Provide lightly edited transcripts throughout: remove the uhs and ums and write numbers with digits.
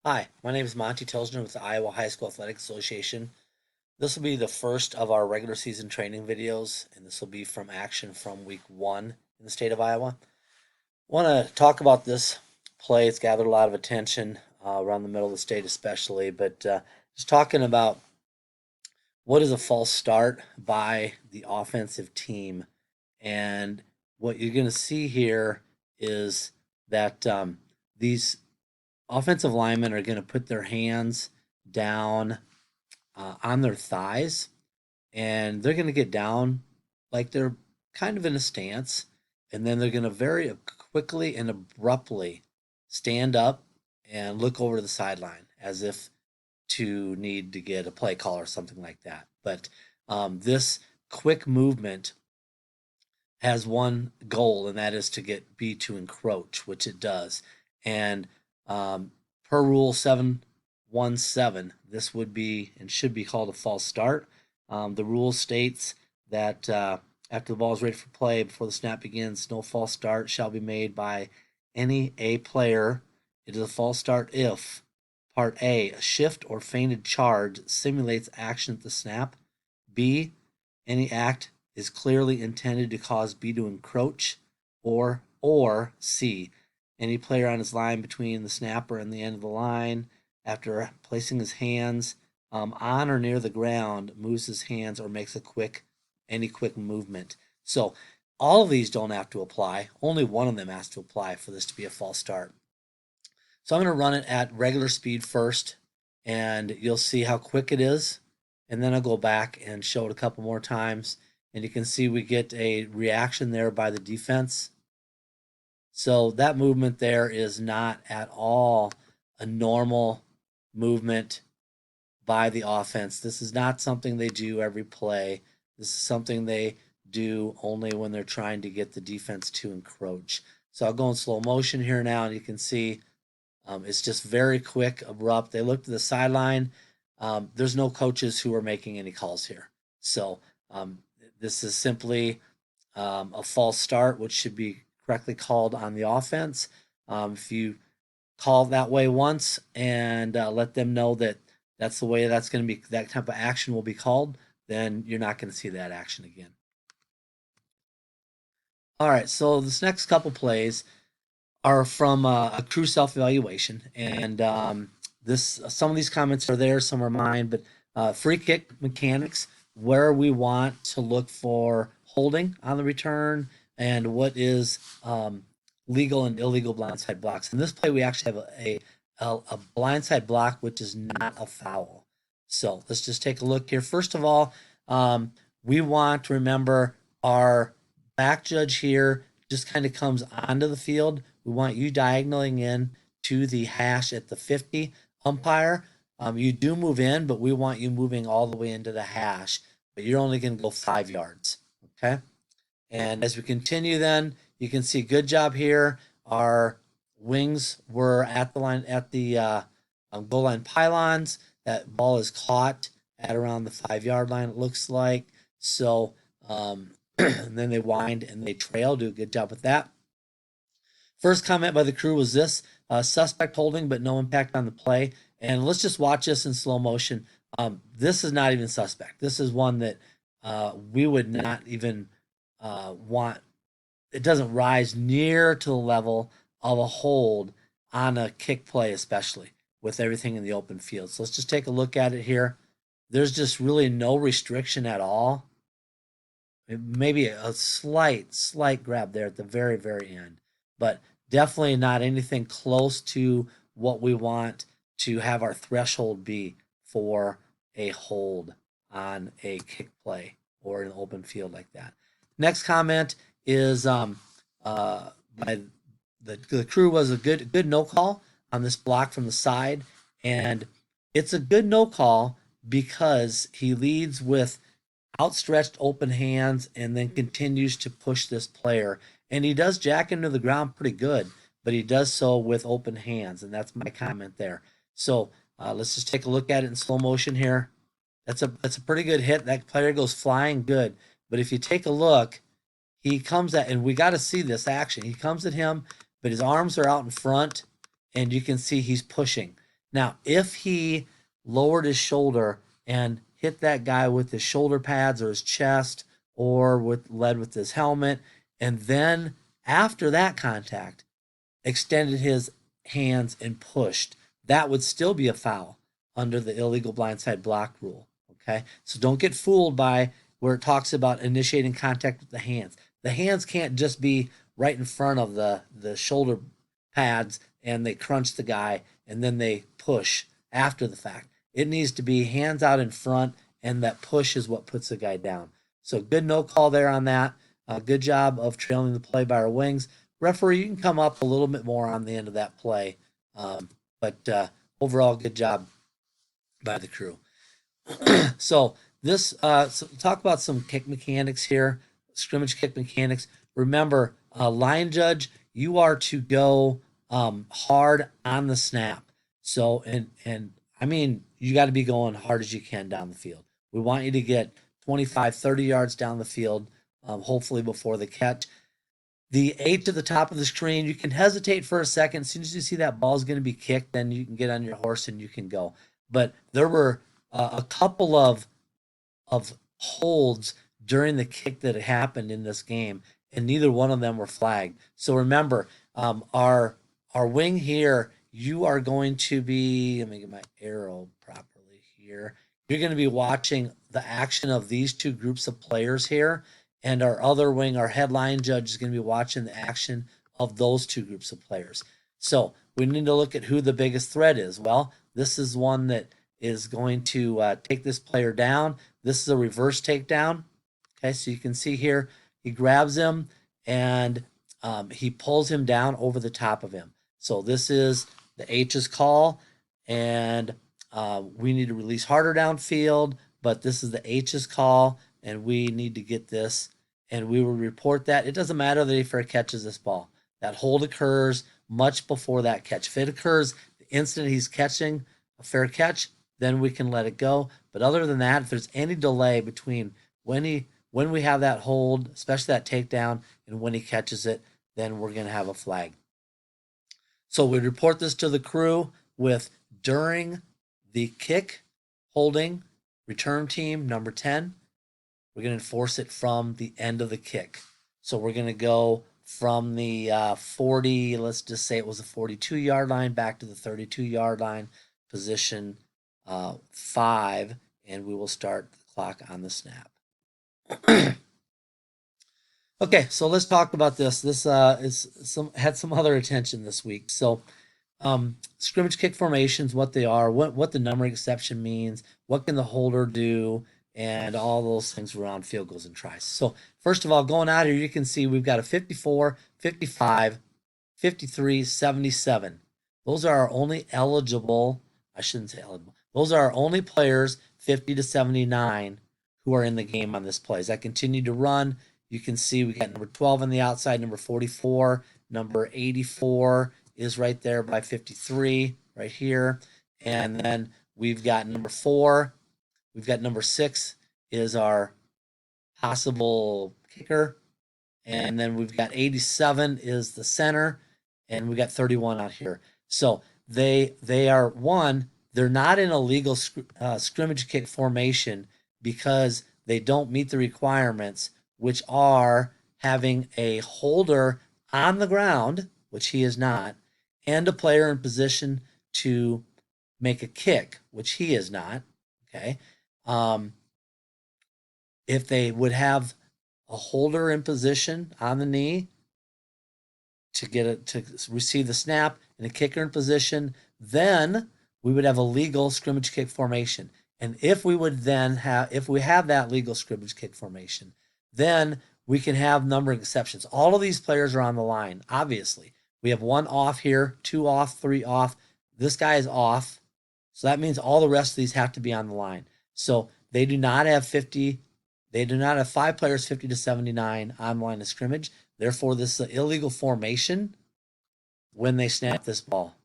Hi, my name is Monte Tilgner with the Iowa High School Athletic Association. This will be the first of our regular season training videos, and this will be from action from week 1 in the state of Iowa. I want to talk about this play. It's gathered a lot of attention around the middle of the state, especially, but just talking about what is a false start by the offensive team. And what you're going to see here is that these offensive linemen are going to put their hands down on their thighs, and they're going to get down like they're kind of in a stance, and then they're going to very quickly and abruptly stand up and look over to the sideline as if to need to get a play call or something like that. But this quick movement has one goal, and that is to get B to encroach, which it does. And per Rule 717, this would be and should be called a false start. The rule states that after the ball is ready for play, before the snap begins, no false start shall be made by any A player. It is a false start if Part A, a shift or feinted charge simulates action at the snap. B, any act is clearly intended to cause B to encroach, or C, any player on his line between the snapper and the end of the line, after placing his hands on or near the ground, moves his hands or makes any quick movement. So all of these don't have to apply. Only one of them has to apply for this to be a false start. So I'm going to run it at regular speed first, and you'll see how quick it is. And then I'll go back and show it a couple more times. And you can see we get a reaction there by the defense. So that movement there is not at all a normal movement by the offense. This is not something they do every play. This is something they do only when they're trying to get the defense to encroach. So I'll go in slow motion here now, and you can see it's just very quick, abrupt. They look to the sideline. There's no coaches who are making any calls here. So this is simply a false start, which should be correctly called on the offense. If you call that way once and let them know that that's the way that's going to be, that type of action will be called, then you're not going to see that action again. All right, so this next couple plays are from a crew self-evaluation, and this some of these comments are there, some are mine, but free kick mechanics, where we want to look for holding on the return, and what is legal and illegal blindside blocks. In this play, we actually have a blindside block, which is not a foul. So let's just take a look here. First of all, we want to remember our back judge here just kind of comes onto the field. We want you diagonaling in to the hash at the 50 umpire. You do move in, but we want you moving all the way into the hash, but you're only going to go 5 yards. Okay. And as we continue, then you can see good job here. Our wings were at the line, at the goal line pylons. That ball is caught at around the 5 yard line, it looks like. So, and then they wind and they trail. Do a good job with that. First comment by the crew was this: suspect holding, but no impact on the play. And let's just watch this in slow motion. This is not even suspect. This is one that we would not even want. It doesn't rise near to the level of a hold on a kick play, especially with everything in the open field. So let's just take a look at it here. There's just really no restriction at all. Maybe a slight grab there at the very, very end, but definitely not anything close to what we want to have our threshold be for a hold on a kick play or an open field like that. Next comment is by the crew was a good no call on this block from the side, and it's a good no call because he leads with outstretched open hands and then continues to push this player. And he does jack into the ground pretty good, but he does so with open hands. And that's my comment there. So let's just take a look at it in slow motion here. That's a pretty good hit. That player goes flying good. But if you take a look, he comes at, and we got to see this action. He comes at him, but his arms are out in front, and you can see he's pushing. Now, if he lowered his shoulder and hit that guy with his shoulder pads or his chest or led with his helmet, and then after that contact extended his hands and pushed, that would still be a foul under the illegal blindside block rule. Okay, so don't get fooled by where it talks about initiating contact with the hands. The hands can't just be right in front of the shoulder pads and they crunch the guy and then they push after the fact. It needs to be hands out in front, and that push is what puts the guy down. So good no call there on that. Good job of trailing the play by our wings. Referee, you can come up a little bit more on the end of that play. But overall, good job by the crew. So talk about some kick mechanics here, scrimmage kick mechanics. Remember, line judge, you are to go hard on the snap. So, and I mean, you got to be going hard as you can down the field. We want you to get 25, 30 yards down the field, hopefully before the catch. The 8 to the top of the screen, you can hesitate for a second. As soon as you see that ball is going to be kicked, then you can get on your horse and you can go. But there were a couple of holds during the kick that happened in this game, and neither one of them were flagged. So remember, our wing here, you are going to be, let me get my arrow properly here. You're going to be watching the action of these two groups of players here, and our other wing, our headline judge, is going to be watching the action of those two groups of players. So we need to look at who the biggest threat is. Well, this is one that is going to take this player down. This is a reverse takedown. Okay, so you can see here, he grabs him and he pulls him down over the top of him. So this is the H's call, and we need to release harder downfield, but this is the H's call, and we need to get this, and we will report that. It doesn't matter that he fair catches this ball. That hold occurs much before that catch. If it occurs the instant he's catching a fair catch, then we can let it go. But other than that, if there's any delay between when we have that hold, especially that takedown, and when he catches it, then we're going to have a flag. So we report this to the crew with during the kick, holding, return team number 10. We're going to enforce it from the end of the kick. So we're going to go from the 40, let's just say it was a 42-yard line, back to the 32-yard line, position 5, and we will start the clock on the snap. Okay, so let's talk about this. This had some other attention this week. So scrimmage kick formations, what they are, what the numbering exception means, what can the holder do, and all those things around field goals and tries. So first of all, going out here, you can see we've got a 54, 55, 53, 77. Those are our only eligible, I shouldn't say eligible, those are our only players 50 to 79 who are in the game on this play. As I continue to run, you can see we got number 12 on the outside, number 44, number 84 is right there by 53, right here. And then we've got number 4. We've got number 6 is our possible kicker. And then we've got 87 is the center. And we got 31 out here. So they are, they're not in a legal scrimmage kick formation because they don't meet the requirements, which are having a holder on the ground, which he is not, and a player in position to make a kick, which he is not. Okay. If they would have a holder in position on the knee to receive the snap and a kicker in position, then we would have a legal scrimmage kick formation. And if we have that legal scrimmage kick formation, then we can have numbering exceptions. All of these players are on the line, obviously. We have 1 off here, 2 off, 3 off. This guy is off. So that means all the rest of these have to be on the line. So they do not have 50. They do not have 5 players 50 to 79 on the line of scrimmage. Therefore, this is an illegal formation when they snap this ball.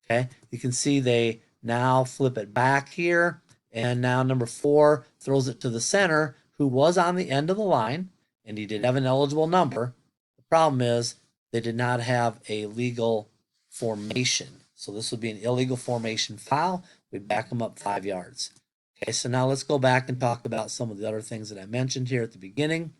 Okay, you can see they now flip it back here, and now number 4 throws it to the center, who was on the end of the line, and he did have an eligible number. The problem is they did not have a legal formation. So this would be an illegal formation foul. We back them up 5 yards. Okay, so now let's go back and talk about some of the other things that I mentioned here at the beginning.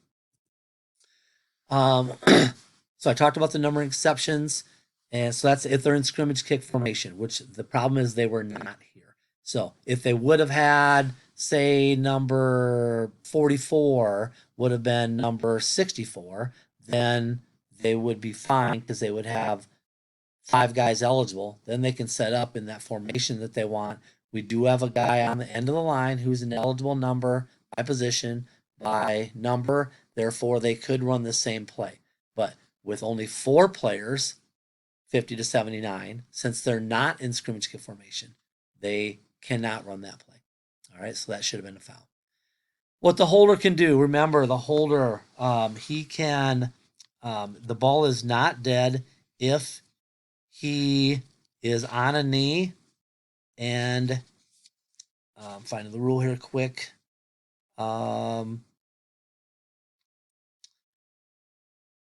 So I talked about the numbering exceptions, and so that's if they're in scrimmage kick formation, which the problem is they were not here. So if they would have had, say, number 44 would have been number 64, then they would be fine because they would have 5 guys eligible. Then they can set up in that formation that they want. We do have a guy on the end of the line who's an eligible number by position, by number. Therefore, they could run the same play. But with only 4 players, 50 to 79, since they're not in scrimmage kick formation, they cannot run that play. All right, so that should have been a foul. What the holder can do, remember the holder, he can, the ball is not dead if he is on a knee, and finding the rule here quick.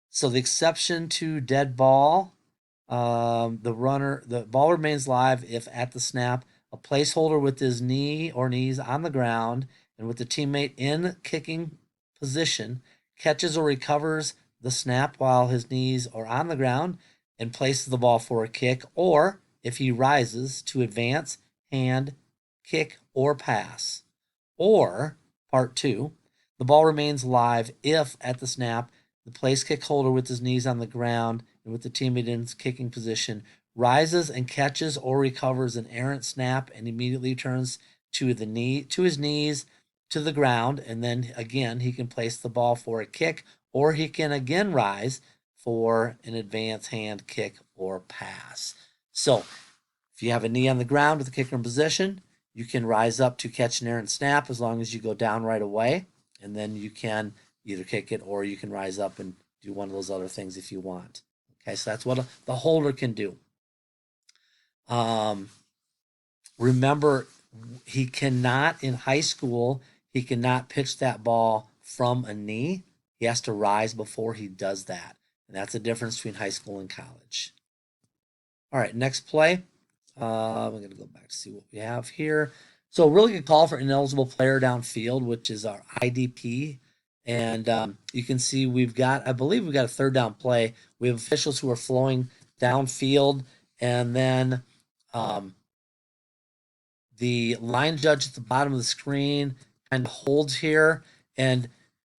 So the exception to dead ball, the ball remains live if at the snap a placeholder with his knee or knees on the ground and with the teammate in kicking position catches or recovers the snap while his knees are on the ground and places the ball for a kick, or if he rises to advance, hand, kick, or pass. Or, part 2, the ball remains live if at the snap the place kick holder with his knees on the ground and with the teammate in kicking position rises and catches or recovers an errant snap and immediately turns to his knees to the ground, and then again he can place the ball for a kick, or he can again rise for an advance, hand, kick, or pass. So if you have a knee on the ground with the kicker in position, you can rise up to catch an errant snap as long as you go down right away, and then you can either kick it or you can rise up and do one of those other things if you want. Okay, so that's what the holder can do. Remember, he cannot, in high school, he cannot pitch that ball from a knee. He has to rise before he does that. And that's the difference between high school and college. All right, next play. I'm going to go back to see what we have here. So a really good call for ineligible player downfield, which is our IDP. And you can see I believe we've got a third down play. We have officials who are flowing downfield, and then the line judge at the bottom of the screen kind of holds here. And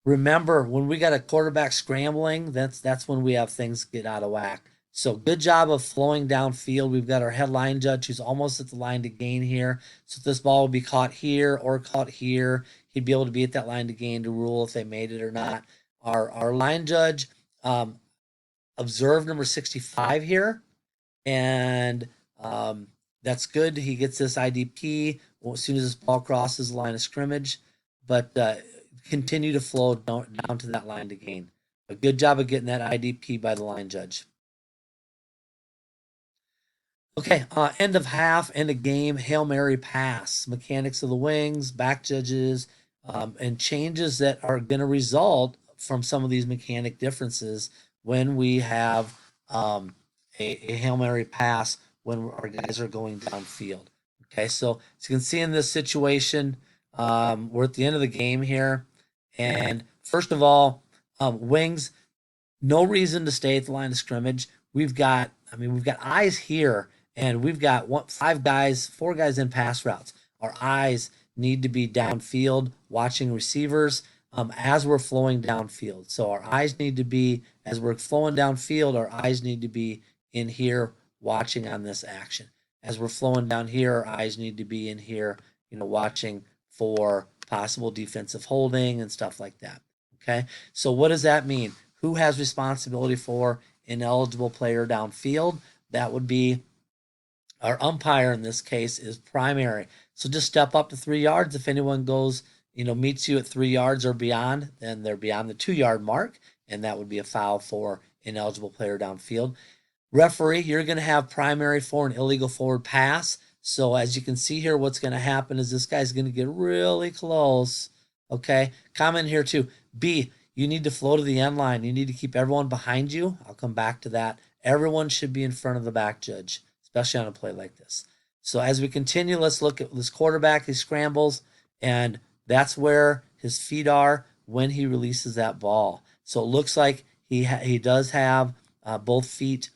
remember, when we got a quarterback scrambling, that's when we have things get out of whack. So good job of flowing downfield. We've got our head line judge who's almost at the line to gain here. So if this ball will be caught here or caught here, he'd be able to be at that line to gain to rule if they made it or not. Our line judge observed number 65 here, and that's good. He gets this IDP as soon as this ball crosses the line of scrimmage, but continue to flow down to that line to gain. A good job of getting that IDP by the line judge. Okay, end of half, end of game, Hail Mary pass, mechanics of the wings, back judges, and changes that are going to result from some of these mechanic differences when we have a Hail Mary pass when our guys are going downfield. Okay, so as you can see in this situation, we're at the end of the game here. And first of all, wings, no reason to stay at the line of scrimmage. We've got eyes here, and we've got 4 guys in pass routes. Our eyes need to be downfield watching receivers as we're flowing downfield. So our eyes need to be, as we're flowing downfield, our eyes need to be in here watching on this action. As we're flowing down here, our eyes need to be in here, watching for possible defensive holding and stuff like that. Okay, so what does that mean? Who has responsibility for ineligible player downfield? That would be our umpire. In this case is primary. So just step up to 3 yards. If anyone goes, meets you at 3 yards or beyond, then they're beyond the 2-yard mark, and that would be a foul for ineligible player downfield. Referee, you're going to have primary for an illegal forward pass. So as you can see here, what's going to happen is this guy's going to get really close. Okay, comment here too. B, you need to flow to the end line. You need to keep everyone behind you. I'll come back to that. Everyone should be in front of the back judge, especially on a play like this. So as we continue, let's look at this quarterback. He scrambles, and that's where his feet are when he releases that ball. So it looks like he does have both feet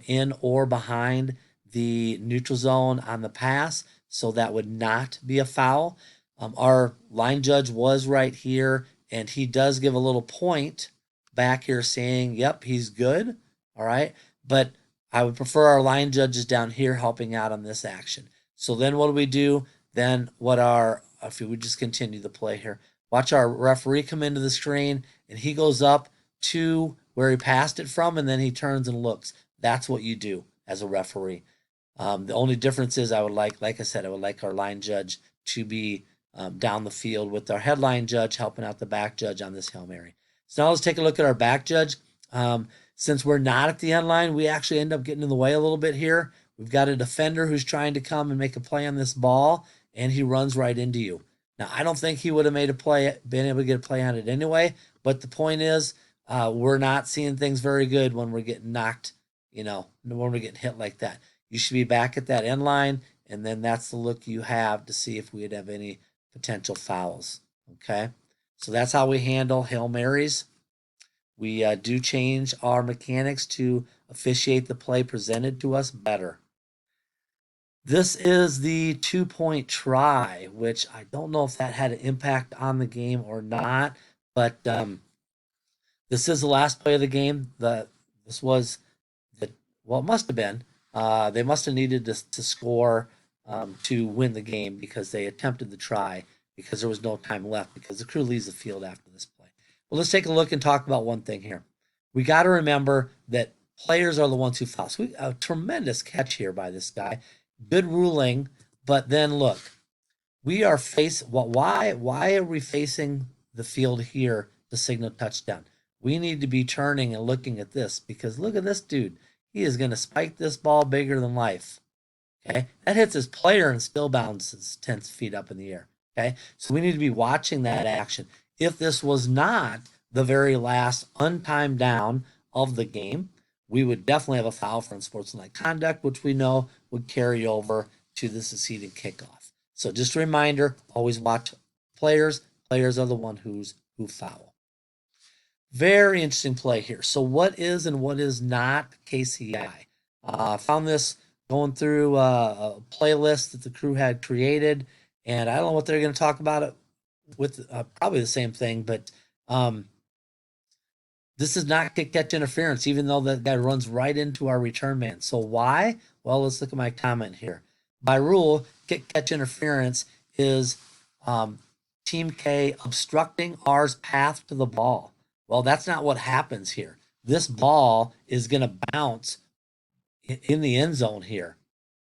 in or behind the neutral zone on the pass, so that would not be a foul. Our line judge was right here, and he does give a little point back here saying, yep, he's good. All right. But I would prefer our line judges down here helping out on this action. So then what do we do? Then if we just continue the play here, watch our referee come into the screen, and he goes up to where he passed it from, and then he turns and looks. That's what you do as a referee. The only difference is I would like I said, I would like our line judge to be down the field with our headline judge helping out the back judge on this Hail Mary. So now let's take a look at our back judge. Since we're not at the end line, we actually end up getting in the way a little bit here. We've got a defender who's trying to come and make a play on this ball, and he runs right into you. Now, I don't think he would have made a play, been able to get a play on it anyway, but the point is we're not seeing things very good when we're getting knocked, when we're getting hit like that. You should be back at that end line, and then that's the look you have to see if we'd have any potential fouls, okay? So that's how we handle Hail Marys. We do change our mechanics to officiate the play presented to us better. This is the 2-point try, which I don't know if that had an impact on the game or not, but this is the last play of the game. It must have been. They must have needed to score to win the game because they attempted the try because there was no time left because the crew leaves the field after this play. Well, let's take a look and talk about one thing here. We got to remember that players are the ones who foul. So a tremendous catch here by this guy. Good ruling, but then look, we are why are we facing the field here to signal touchdown? We need to be turning and looking at this because look at this dude. He is going to spike this ball bigger than life. Okay, that hits his player and still bounces 10 feet up in the air. Okay, so we need to be watching that action. If this was not the very last untimed down of the game, we would definitely have a foul for unsportsmanlike conduct, which we know would carry over to the succeeding kickoff. So just a reminder, always watch players. Players are the one who foul. Very interesting play here. So what is and what is not KCI? I found this going through a playlist that the crew had created, and I don't know what they're going to talk about it with, probably the same thing, but this is not kick catch interference, even though that guy runs right into our return man. So why? Well, let's look at my comment here. By rule, kick catch interference is Team K obstructing ours path to the ball. Well, that's not what happens here. This ball is going to bounce in the end zone here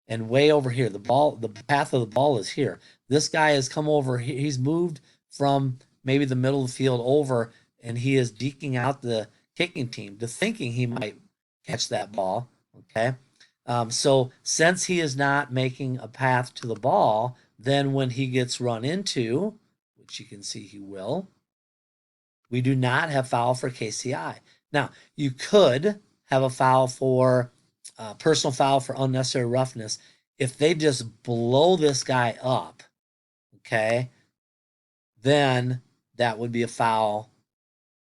and way over here. The path of the ball is here. This guy has come over. He's moved from maybe the middle of the field over, and he is deking out the kicking team to thinking he might catch that ball, okay? So since he is not making a path to the ball, then when he gets run into, which you can see he will, we do not have foul for KCI. Now, you could have a foul for personal foul for unnecessary roughness if they just blow this guy up, okay? Then that would be a foul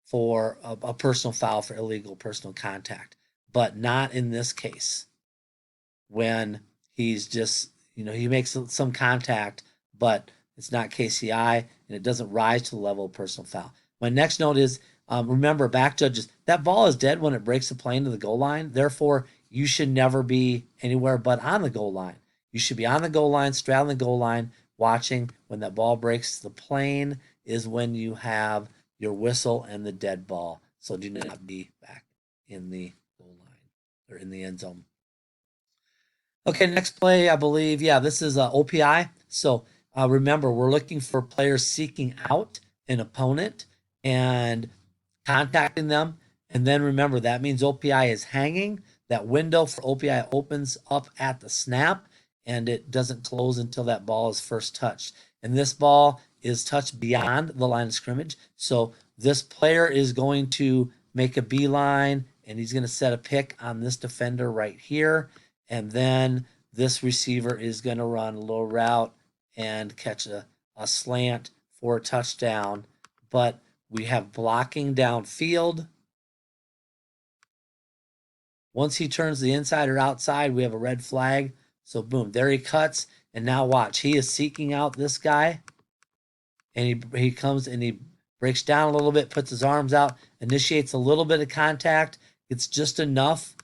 for a personal foul for illegal personal contact, but not in this case when he's just, he makes some contact, but it's not KCI and it doesn't rise to the level of personal foul. My next note is, remember, back judges, that ball is dead when it breaks the plane to the goal line. Therefore, you should never be anywhere but on the goal line. You should be on the goal line, straddling the goal line, watching. When that ball breaks the plane is when you have your whistle and the dead ball. So do not be back in the goal line or in the end zone. Okay, next play, I believe, this is OPI. So remember, we're looking for players seeking out an opponent and contacting them. And then remember, that means OPI is hanging. That window for OPI opens up at the snap, and it doesn't close until that ball is first touched. And this ball is touched beyond the line of scrimmage. So this player is going to make a beeline and he's going to set a pick on this defender right here. And then this receiver is going to run a little route and catch a slant for a touchdown. But we have blocking downfield. Once he turns the inside or outside, we have a red flag. So boom, there he cuts. And now watch, he is seeking out this guy. And he comes and he breaks down a little bit, puts his arms out, initiates a little bit of contact. It's just enough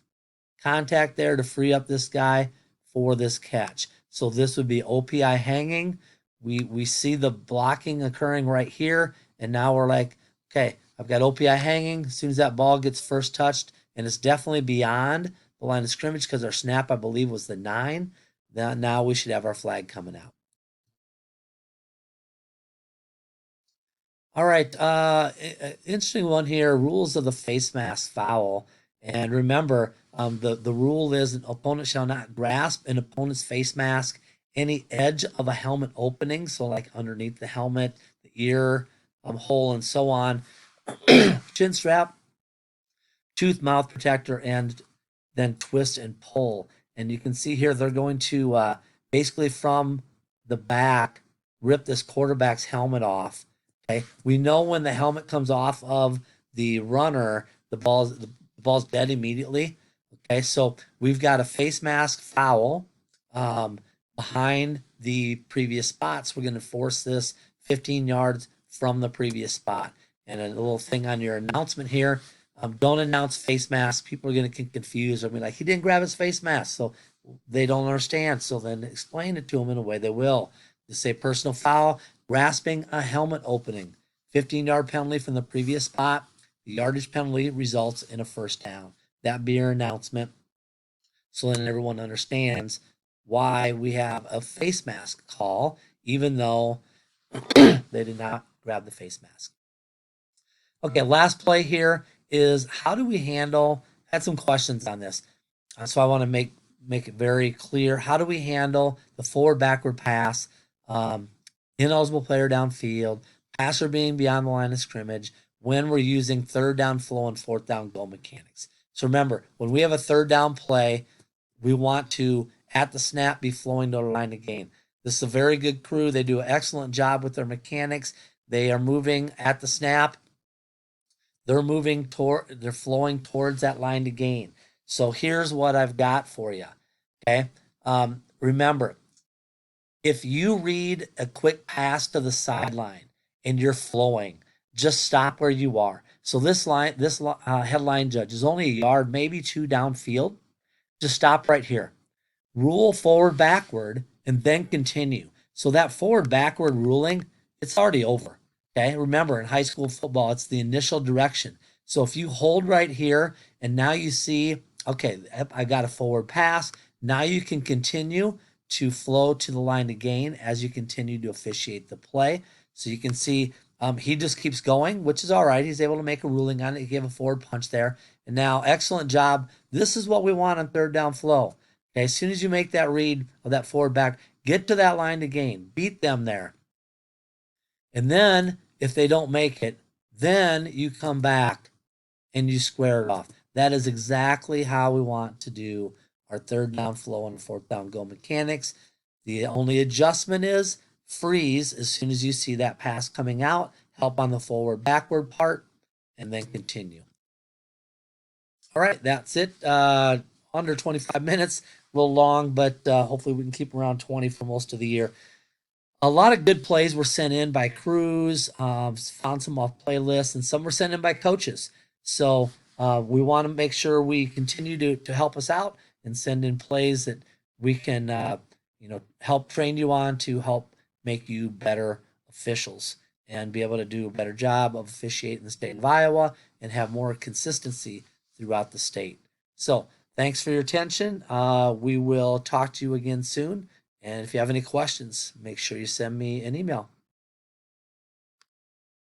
contact there to free up this guy for this catch. So this would be OPI hanging. We see the blocking occurring right here. And now we're like, okay, I've got OPI hanging. As soon as that ball gets first touched, and it's definitely beyond the line of scrimmage because our snap, I believe, was the 9. Now we should have our flag coming out. All right, interesting one here, rules of the face mask foul. And remember, the rule is an opponent shall not grasp an opponent's face mask, any edge of a helmet opening, so like underneath the helmet, the ear hole, and so on, chin strap, tooth, mouth protector, and then twist and pull. And you can see here they're going to basically from the back rip this quarterback's helmet off. Okay, we know when the helmet comes off of the runner, the ball's dead immediately. Okay, so we've got a face mask foul behind the previous spot. So we're going to force this 15 yards from the previous spot. And a little thing on your announcement here, don't announce face mask. People are going to get confused. They'll be like, he didn't grab his face mask. So they don't understand. So then explain it to them in a way they will. Just say personal foul, grasping a helmet opening. 15-yard penalty from the previous spot. The yardage penalty results in a first down. That be your announcement. So then everyone understands why we have a face mask call, even though they did not grab the face mask. Okay, last play here is how do we handle, I had some questions on this. So I want to make it very clear. How do we handle the forward-backward pass, ineligible player downfield, passer being beyond the line of scrimmage when we're using third down flow and fourth down goal mechanics? So remember, when we have a third down play, we want to, at the snap, be flowing to the line of gain. This is a very good crew. They do an excellent job with their mechanics. They are moving at the snap. They're flowing towards that line to gain. So here's what I've got for you. Okay. Remember, if you read a quick pass to the sideline and you're flowing, just stop where you are. So this headline judge is only a yard, maybe 2 downfield. Just stop right here. Rule forward, backward, and then continue. So that forward, backward ruling, it's already over. Okay, remember in high school football, it's the initial direction. So if you hold right here and now you see, okay, I got a forward pass. Now you can continue to flow to the line to gain as you continue to officiate the play. So you can see he just keeps going, which is all right. He's able to make a ruling on it. He gave a forward punch there. And now, excellent job. This is what we want on third down flow. Okay, as soon as you make that read of that forward back, get to that line to gain. Beat them there. And then, if they don't make it, then you come back and you square it off. That is exactly how we want to do our third down flow and fourth down goal mechanics. The only adjustment is freeze as soon as you see that pass coming out, help on the forward backward part, and then continue. All right, that's it. Under 25 minutes, a little long, but hopefully we can keep around 20 for most of the year. A lot of good plays were sent in by crews, found some off playlists, and some were sent in by coaches. So we want to make sure we continue to help us out and send in plays that we can help train you on to help make you better officials and be able to do a better job of officiating the state of Iowa and have more consistency throughout the state. So thanks for your attention. We will talk to you again soon. And if you have any questions, make sure you send me an email.